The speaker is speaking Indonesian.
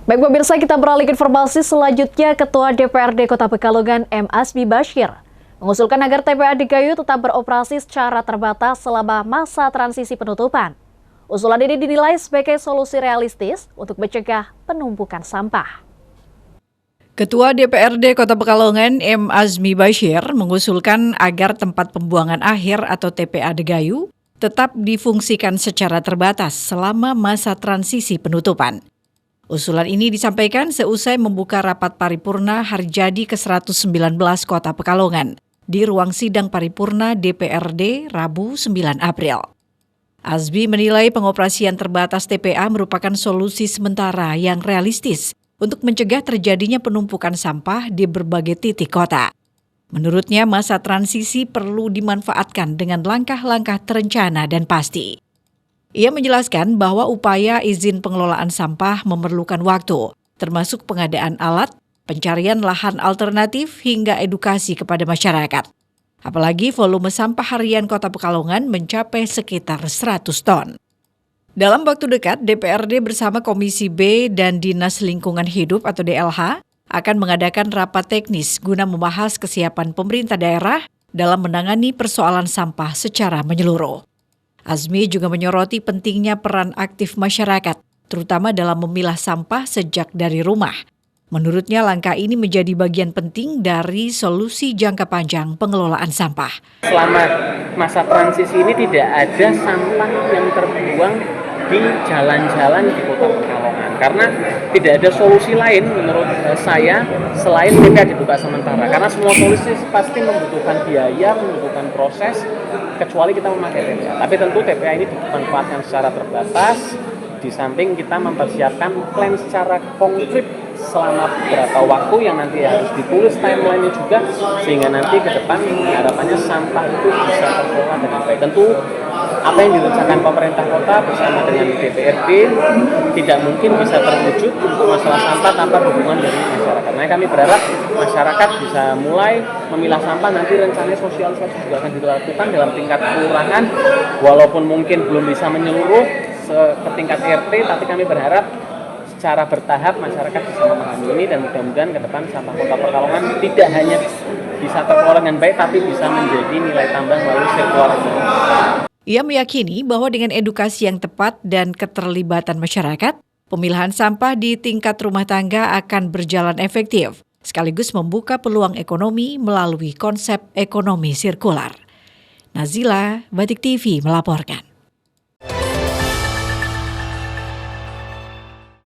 Baik pemirsa, kita beralih ke informasi selanjutnya. Ketua DPRD Kota Pekalongan M. Azmi Bashir mengusulkan agar TPA di Gayo tetap beroperasi secara terbatas selama masa transisi penutupan. Usulan ini dinilai sebagai solusi realistis untuk mencegah penumpukan sampah. Ketua DPRD Kota Pekalongan M. Azmi Bashir mengusulkan agar tempat pembuangan akhir atau TPA di Gayo tetap difungsikan secara terbatas selama masa transisi penutupan. Usulan ini disampaikan seusai membuka rapat paripurna Harjadi ke-119 Kota Pekalongan di ruang sidang paripurna DPRD Rabu 9 April. Azmi menilai pengoperasian terbatas TPA merupakan solusi sementara yang realistis untuk mencegah terjadinya penumpukan sampah di berbagai titik kota. Menurutnya, masa transisi perlu dimanfaatkan dengan langkah-langkah terencana dan pasti. Ia menjelaskan bahwa upaya izin pengelolaan sampah memerlukan waktu, termasuk pengadaan alat, pencarian lahan alternatif, hingga edukasi kepada masyarakat. Apalagi volume sampah harian Kota Pekalongan mencapai sekitar 100 ton. Dalam waktu dekat, DPRD bersama Komisi B dan Dinas Lingkungan Hidup atau DLH akan mengadakan rapat teknis guna membahas kesiapan pemerintah daerah dalam menangani persoalan sampah secara menyeluruh. Azmi juga menyoroti pentingnya peran aktif masyarakat, terutama dalam memilah sampah sejak dari rumah. Menurutnya langkah ini menjadi bagian penting dari solusi jangka panjang pengelolaan sampah. Selama masa transisi ini tidak ada sampah yang terbuang di jalan-jalan di Kota Pekalongan. Karena tidak ada solusi lain menurut saya selain TPA dibuka sementara. Karena semua solusi pasti membutuhkan biaya, membutuhkan proses, kecuali kita memakai TPA. Tapi tentu TPA ini dimanfaatkan secara terbatas, di samping kita mempersiapkan plan secara konkret selama beberapa waktu yang nanti harus ditulis timeline-nya juga, sehingga nanti ke depan harapannya sampah itu bisa terkelola dengan baik. Tentu apa yang direncanakan pemerintah kota bersama dengan DPRD tidak mungkin bisa terwujud untuk masalah sampah tanpa dukungan dari masyarakat. Nah, kami berharap masyarakat bisa mulai memilah sampah. Nanti rencananya sosialisasi juga akan dilakukan dalam tingkat kelurahan, walaupun mungkin belum bisa menyeluruh ke tingkat RT, tapi kami berharap secara bertahap masyarakat bisa memahami ini, dan mudah-mudahan ke depan sampah Kota Pekalongan tidak hanya bisa terkelola dengan baik, tapi bisa menjadi nilai tambah melalui sirkular ekonomi. Ia meyakini bahwa dengan edukasi yang tepat dan keterlibatan masyarakat, pemilahan sampah di tingkat rumah tangga akan berjalan efektif, sekaligus membuka peluang ekonomi melalui konsep ekonomi sirkular. Nazila, Batik TV melaporkan.